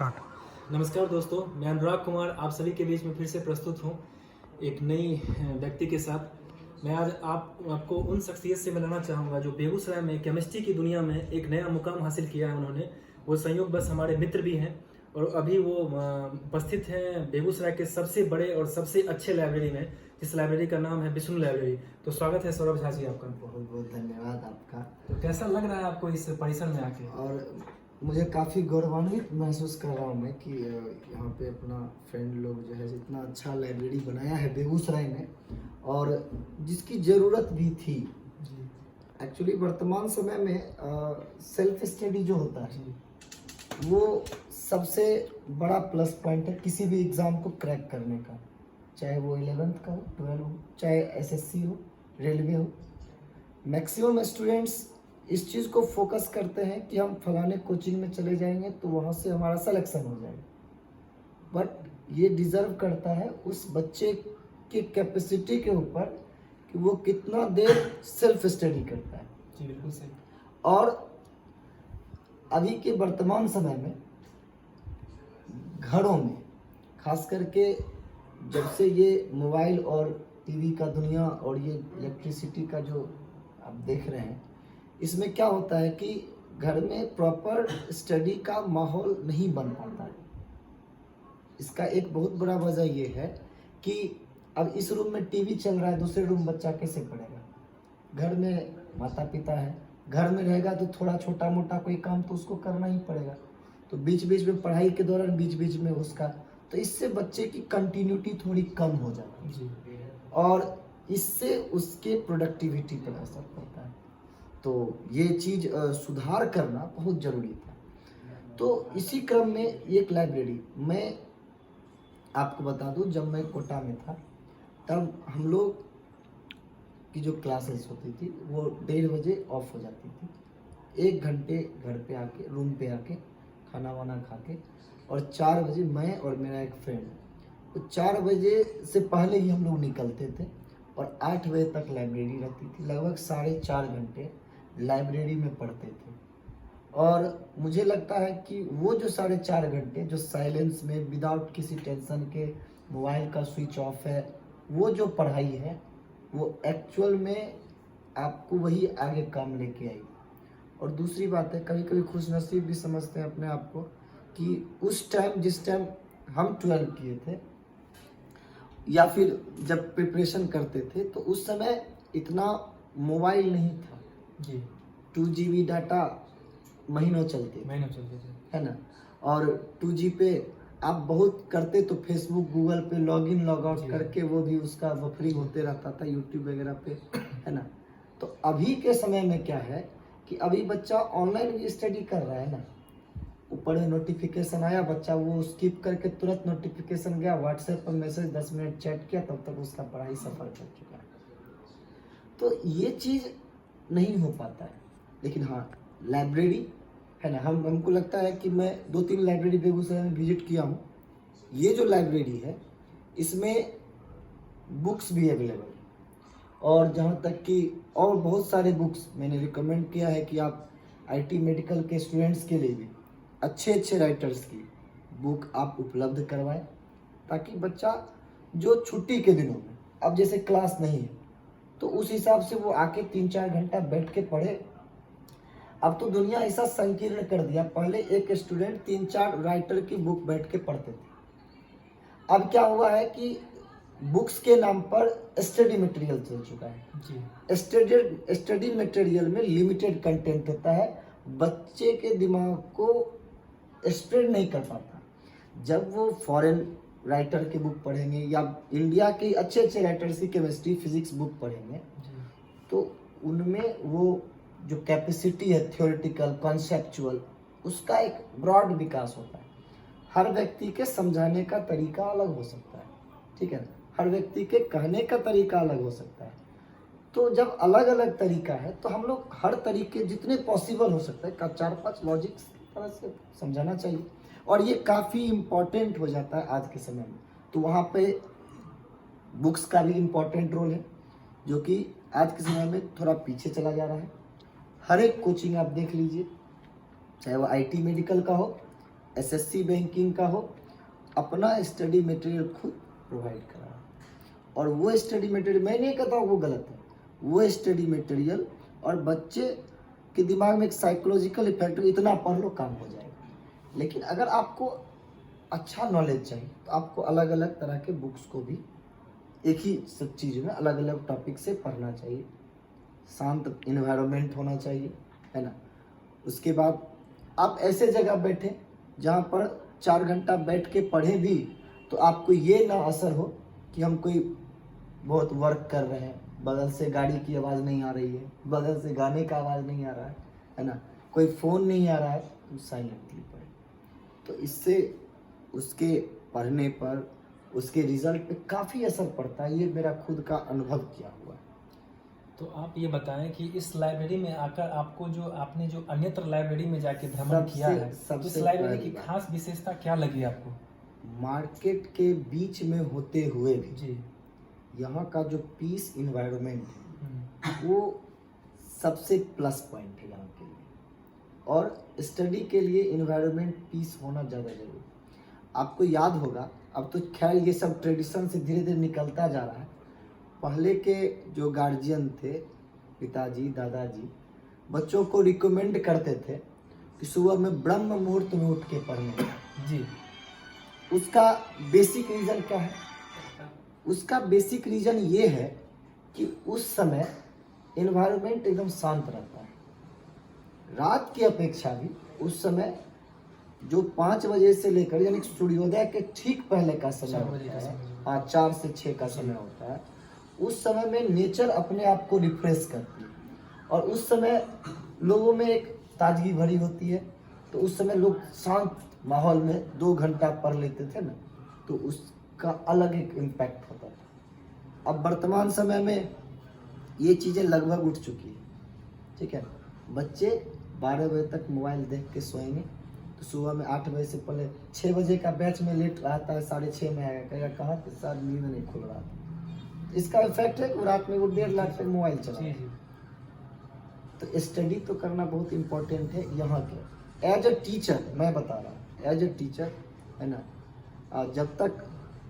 नमस्कार दोस्तों, मैं अनुराग कुमार आप सभी के बीच में फिर से प्रस्तुत हूँ एक नई व्यक्ति के साथ। मैं आज आपको उन शख्सियत से मिलाना चाहूँगा जो बेगूसराय में केमिस्ट्री की दुनिया में एक नया मुकाम हासिल किया है उन्होंने। वो संयोग बस हमारे मित्र भी हैं और अभी वो उपस्थित हैं बेगूसराय के सबसे बड़े और सबसे अच्छे लाइब्रेरी में, जिस लाइब्रेरी का नाम है विष्णु लाइब्रेरी। तो स्वागत है सौरभ झा जी आपका। बहुत बहुत धन्यवाद आपका। तो कैसा लग रहा है आपको इस परिसर में आके? और मुझे काफ़ी गौरवान्वित महसूस कर रहा हूँ मैं कि यहाँ पे अपना फ्रेंड लोग जो है इतना अच्छा लाइब्रेरी बनाया है बेगूसराय में, और जिसकी ज़रूरत भी थी। एक्चुअली वर्तमान समय में सेल्फ स्टडी जो होता है वो सबसे बड़ा प्लस पॉइंट है किसी भी एग्ज़ाम को क्रैक करने का, चाहे वो 11th का हो, 12 हो, चाहे SSC हो, रेलवे हो। मैक्सिमम स्टूडेंट्स इस चीज़ को फोकस करते हैं कि हम फलाने कोचिंग में चले जाएंगे तो वहाँ से हमारा सिलेक्शन हो जाएगा। बट ये डिज़र्व करता है उस बच्चे के कैपेसिटी के ऊपर कि वो कितना देर सेल्फ स्टडी करता है। जी बिल्कुल सही। और अभी के वर्तमान समय में घरों में खास करके जब से ये मोबाइल और टीवी का दुनिया और ये इलेक्ट्रिसिटी का जो आप देख रहे हैं, इसमें क्या होता है कि घर में प्रॉपर स्टडी का माहौल नहीं बन पाता है। इसका एक बहुत बड़ा वजह ये है कि अब इस रूम में टीवी चल रहा है, दूसरे रूम बच्चा कैसे पढ़ेगा। घर में माता पिता है, घर में रहेगा तो थोड़ा छोटा मोटा कोई काम तो उसको करना ही पड़ेगा, तो बीच बीच में पढ़ाई के दौरान बीच बीच में उसका, तो इससे बच्चे की कंटिन्यूटी थोड़ी कम हो जाती है और इससे उसके प्रोडक्टिविटी पर असर पड़ता है। तो ये चीज़ सुधार करना बहुत ज़रूरी था। तो इसी क्रम में एक लाइब्रेरी, मैं आपको बता दूं, जब मैं कोटा में था तब हम लोग की जो क्लासेस होती थी वो 1:30 बजे ऑफ हो जाती थी। 1 घंटे घर पे आके, रूम पे आके खाना वाना खा के, और 4 बजे मैं और मेरा एक फ्रेंड, तो 4 बजे से पहले ही हम लोग निकलते थे और 8 बजे तक लाइब्रेरी रहती थी। लगभग 4.5 घंटे लाइब्रेरी में पढ़ते थे। और मुझे लगता है कि वो जो 4.5 घंटे जो साइलेंस में विदाउट किसी टेंशन के मोबाइल का स्विच ऑफ है, वो जो पढ़ाई है वो एक्चुअल में आपको वही आगे काम लेके आएगी। और दूसरी बात है, कभी कभी खुशनसीब भी समझते हैं अपने आप को कि उस टाइम, जिस टाइम हम 12 किए थे या फिर जब प्रिपरेशन करते थे, तो उस समय इतना मोबाइल नहीं था जी। 2 GB डाटा महीनों चलते थे, है ना। और 2 G पे आप बहुत करते तो फेसबुक गूगल पे लॉगिन लॉग आउट करके वो भी उसका बफरिंग होते रहता था यूट्यूब वगैरह पे, है ना। तो अभी के समय में क्या है कि अभी बच्चा ऑनलाइन भी स्टडी कर रहा है ना, ऊपर में नोटिफिकेशन आया, बच्चा वो स्किप करके तुरंत नोटिफिकेशन गया, व्हाट्सएप पर मैसेज 10 मिनट चैट किया, तब तक उसका पढ़ाई सफर कर चुका है। तो ये चीज़ नहीं हो पाता है। लेकिन हाँ, लाइब्रेरी है ना, हमको लगता है कि मैं 2-3 लाइब्रेरी बेगूसराय में विजिट किया हूँ। ये जो लाइब्रेरी है इसमें बुक्स भी अवेलेबल है, और जहाँ तक कि और बहुत सारे बुक्स मैंने रिकमेंड किया है कि आप IT मेडिकल के स्टूडेंट्स के लिए भी अच्छे अच्छे राइटर्स की बुक आप उपलब्ध करवाएं, ताकि बच्चा जो छुट्टी के दिनों में, अब जैसे क्लास नहीं है तो उस हिसाब से वो आके 3-4 घंटा बैठ के पढ़े। अब तो दुनिया ऐसा संकीर्ण कर दिया, पहले एक स्टूडेंट 3-4 राइटर की बुक बैठ के पढ़ते थे। अब क्या हुआ है कि बुक्स के नाम पर स्टडी मटेरियल चल चुका है जी। स्टडी मटेरियल में लिमिटेड कंटेंट होता है, बच्चे के दिमाग को स्प्रेड नहीं कर पाता। जब वो फॉरेन राइटर की बुक पढ़ेंगे या इंडिया के अच्छे अच्छे राइटर्स की केमिस्ट्री फिजिक्स बुक पढ़ेंगे, तो उनमें वो जो कैपेसिटी है थ्योरेटिकल कॉन्सेप्चुअल, उसका एक ब्रॉड विकास होता है। हर व्यक्ति के समझाने का तरीका अलग हो सकता है, ठीक है, हर व्यक्ति के कहने का तरीका अलग हो सकता है। तो जब अलग अलग तरीका है तो हम लोग हर तरीके जितने पॉसिबल हो सकता है 4-5 लॉजिक तरह से समझाना चाहिए, और ये काफ़ी इम्पॉर्टेंट हो जाता है आज के समय में। तो वहाँ पे बुक्स का भी इम्पॉर्टेंट रोल है, जो कि आज के समय में थोड़ा पीछे चला जा रहा है। हर एक कोचिंग आप देख लीजिए, चाहे वो IT मेडिकल का हो एसएससी बैंकिंग का हो, अपना स्टडी मटेरियल खुद प्रोवाइड करा। और वो स्टडी मटेरियल, मैं नहीं कहता हूँ वो गलत है, वो स्टडी मटेरियल और बच्चे के दिमाग में एक साइकोलॉजिकल इफेक्ट, इतना पढ़ लो काम हो जाएगा। लेकिन अगर आपको अच्छा नॉलेज चाहिए तो आपको अलग अलग तरह के बुक्स को भी एक ही सब चीज़ में अलग अलग टॉपिक से पढ़ना चाहिए। शांत इन्वायरमेंट होना चाहिए, है ना। उसके बाद आप ऐसे जगह बैठे जहाँ पर 4 घंटा बैठ के पढ़े भी तो आपको ये ना असर हो कि हम कोई बहुत वर्क कर रहे हैं, बगल से गाड़ी की आवाज़ नहीं आ रही है, बगल से गाने का आवाज़ नहीं आ रहा है ना, कोई फ़ोन नहीं आ रहा है, तो साइलेंटली पढ़े। तो इससे उसके पढ़ने पर, उसके रिजल्ट पे काफ़ी असर पड़ता है। ये मेरा खुद का अनुभव किया हुआ है। तो आप ये बताएं कि इस लाइब्रेरी में आकर आपको जो आपने जो अन्यत्र लाइब्रेरी में जाके भ्रमण किया है, तो इस लाइब्रेरी की खास विशेषता क्या लगी आपको? मार्केट के बीच में होते हुए भी जी, यहाँ का जो पीस इन्वायरमेंट है वो सबसे प्लस पॉइंट है यहाँ के लिए। और स्टडी के लिए इन्वायरमेंट पीस होना ज़्यादा जरूरी है। आपको याद होगा, अब तो खैर ये सब ट्रेडिशन से धीरे धीरे निकलता जा रहा है। पहले के जो गार्जियन थे, पिताजी दादाजी, बच्चों को रिकमेंड करते थे कि सुबह में ब्रह्म मुहूर्त में उठ के पढ़ना। जी, उसका बेसिक रीज़न क्या है? उसका बेसिक रीज़न ये है कि उस समय एनवायरनमेंट एकदम शांत रहता है। रात की अपेक्षा भी उस समय जो 5 बजे से लेकर यानी सूर्योदय के ठीक पहले का समय होता है, हाँ 4 से 6 का समय होता है, उस समय में नेचर अपने आप को रिफ्रेश करती है और उस समय लोगों में एक ताजगी भरी होती है। तो उस समय लोग शांत माहौल में 2 घंटा पढ़ लेते थे ना, तो उसका अलग एक इम्पैक्ट होता था। अब वर्तमान समय में ये चीज़ें लगभग उठ चुकी है, ठीक है। बच्चे 12 बजे तक मोबाइल देख के सोएंगे, तो सुबह में 8 बजे से पहले 6 बजे का बैच में लेट आता है, 6:30 में आएगा, कहेगा कहाँ कि सर नींद नहीं खुल रहा था। इसका इफेक्ट है कि रात में वो 1.5 लाख तक मोबाइल चला। तो स्टडी तो करना बहुत इम्पोर्टेंट है यहाँ के। एज अ टीचर मैं बता रहा हूँ, एज अ टीचर है ना, जब तक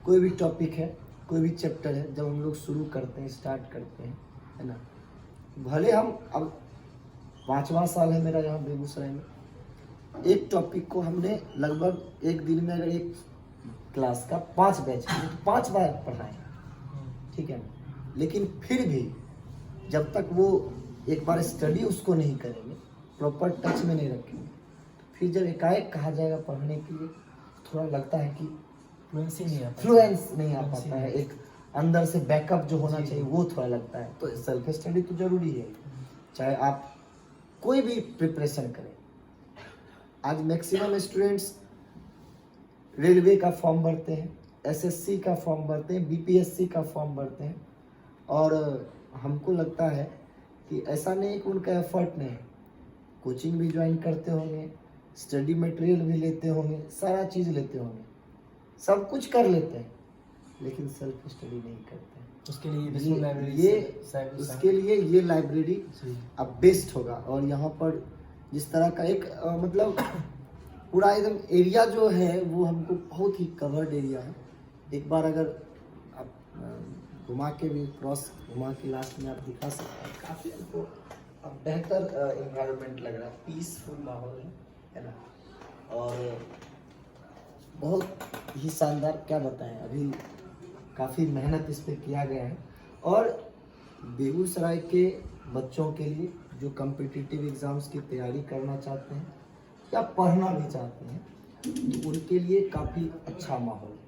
कोई भी टॉपिक है, कोई भी चैप्टर है, जब हम लोग शुरू करते हैं, स्टार्ट करते हैं, है ना, भले हम अब 5वां साल है मेरा यहाँ बेगूसराय में, एक टॉपिक को हमने लगभग एक दिन में अगर एक क्लास का 5 बैच है तो 5 बार पढ़ाएं, ठीक है ना। लेकिन फिर भी जब तक वो एक बार स्टडी उसको नहीं करेंगे, प्रॉपर टच में नहीं रखेंगे, तो फिर जब एकाएक कहा जाएगा पढ़ने के लिए, थोड़ा लगता है कि फ्लुएंस नहीं आ पाता है, एक अंदर से बैकअप जो होना चाहिए वो थोड़ा लगता है। तो सेल्फ स्टडी तो जरूरी है, चाहे आप कोई भी प्रिपरेशन करें। आज मैक्सिमम स्टूडेंट्स रेलवे का फॉर्म भरते हैं, एसएससी का फॉर्म भरते हैं, बीपीएससी का फॉर्म भरते हैं, और हमको लगता है कि ऐसा नहीं कि उनका एफर्ट नहीं है, कोचिंग भी ज्वाइन करते होंगे, स्टडी मटेरियल भी लेते होंगे, सारा चीज़ लेते होंगे, सब कुछ कर लेते हैं, लेकिन सेल्फ स्टडी नहीं करते हैं। उसके लिए उसके लिए ये लाइब्रेरी अब बेस्ट होगा। और यहाँ पर जिस तरह का एक मतलब पूरा एकदम एरिया जो है वो हमको बहुत ही कवर्ड एरिया है। एक बार अगर आप घुमा के भी क्रॉस घुमा के लास्ट में आप दिखा सकते हैं, काफ़ी हमको अब बेहतर एनवायरनमेंट लग रहा है, पीसफुल माहौल है ना, और बहुत ही शानदार। क्या बताएं, अभी काफ़ी मेहनत इस पर किया गया है। और बेगूसराय के बच्चों के लिए जो कॉम्पिटिटिव एग्ज़ाम्स की तैयारी करना चाहते हैं या पढ़ना भी चाहते हैं, तो उनके लिए काफ़ी अच्छा माहौल है।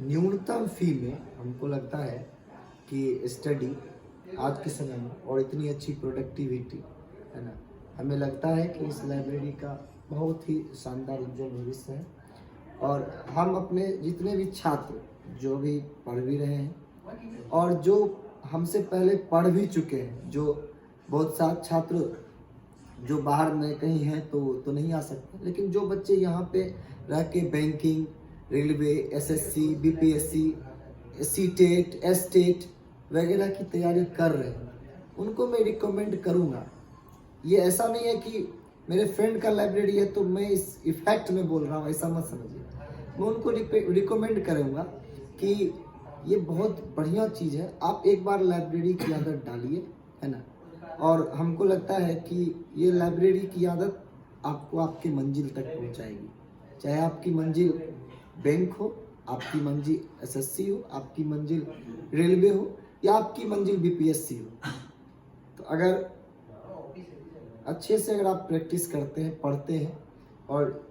न्यूनतम फी में हमको लगता है कि स्टडी आज के समय में, और इतनी अच्छी प्रोडक्टिविटी है ना, हमें लगता है कि इस लाइब्रेरी का बहुत ही शानदार उज्जवल भविष्य है। और हम अपने जितने भी छात्र जो भी पढ़ भी रहे हैं और जो हमसे पहले पढ़ भी चुके हैं, जो बहुत सारे छात्र जो बाहर में कहीं हैं तो नहीं आ सकते, लेकिन जो बच्चे यहाँ पे रह के banking, railway, SSC, BPSC, CTET, STET वगैरह की तैयारी कर रहे हैं, उनको मैं रिकमेंड करूँगा। ये ऐसा नहीं है कि मेरे फ्रेंड का लाइब्रेरी है तो मैं इस इफेक्ट में बोल रहा हूँ, ऐसा मत समझिए। मैं उनको रिकमेंड करूँगा कि ये बहुत बढ़िया चीज़ है, आप एक बार लाइब्रेरी की आदत डालिए, है ना। और हमको लगता है कि ये लाइब्रेरी की आदत आपको आपकी मंजिल तक पहुंचाएगी। चाहे आपकी मंजिल बैंक हो, आपकी मंजिल एसएससी हो, आपकी मंजिल रेलवे हो, या आपकी मंजिल बीपीएससी हो। तो अगर अच्छे से अगर आप प्रैक्टिस करते हैं, पढ़ते हैं और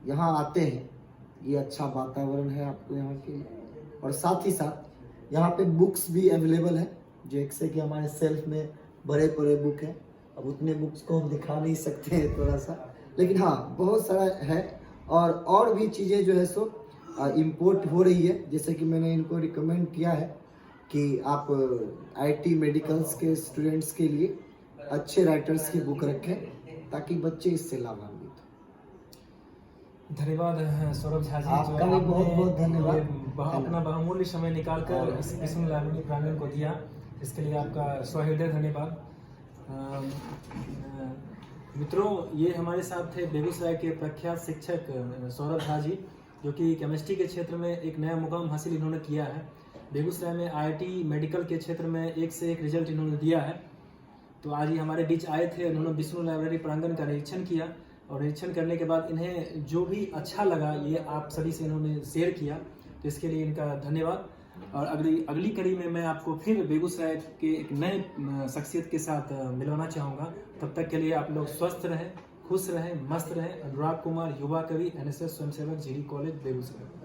यहाँ आते हैं, ये अच्छा वातावरण है आपको यहाँ के लिए। और साथ ही साथ यहाँ पे बुक्स भी अवेलेबल है, जैसे कि हमारे सेल्फ में बड़े बड़े बुक हैं। अब उतने बुक्स को हम दिखा नहीं सकते हैं थोड़ा सा, लेकिन हाँ बहुत सारा है। और भी चीज़ें जो है सो इम्पोर्ट हो रही है, जैसे कि मैंने इनको रिकमेंड किया है कि आप आईटी मेडिकल्स के स्टूडेंट्स के लिए अच्छे राइटर्स की बुक रखें ताकि बच्चे इससे लाभान्वित हो। धन्यवाद सौरभ झा जी, आपका भी बहुत बहुत धन्यवाद। अपना बहुमूल्य समय निकालकर इस विश्व लाइब्रेरी प्रांगण को दिया, इसके लिए आपका सहृदय धन्यवाद। मित्रों, ये हमारे साथ थे बेगूसराय के प्रख्यात शिक्षक सौरभ झा जी, जो कि केमिस्ट्री के क्षेत्र में एक नया मुकाम हासिल इन्होंने किया है। बेगूसराय में आईटी मेडिकल के क्षेत्र में एक से एक रिजल्ट इन्होंने दिया है। तो आज ये हमारे बीच आए थे, उन्होंने विष्णु लाइब्रेरी प्रांगण का निरीक्षण किया और निरीक्षण करने के बाद इन्हें जो भी अच्छा लगा ये आप सभी से इन्होंने शेयर किया, तो इसके लिए इनका धन्यवाद। और अगली कड़ी में मैं आपको फिर बेगूसराय के एक नए शख्सियत के साथ मिलवाना चाहूँगा। तब तक के लिए आप लोग स्वस्थ रहें, खुश रहें, मस्त रहें। अनुराग कुमार, युवा कवि, NSS स्वयंसेवक, जीडी कॉलेज, बेगूसराय।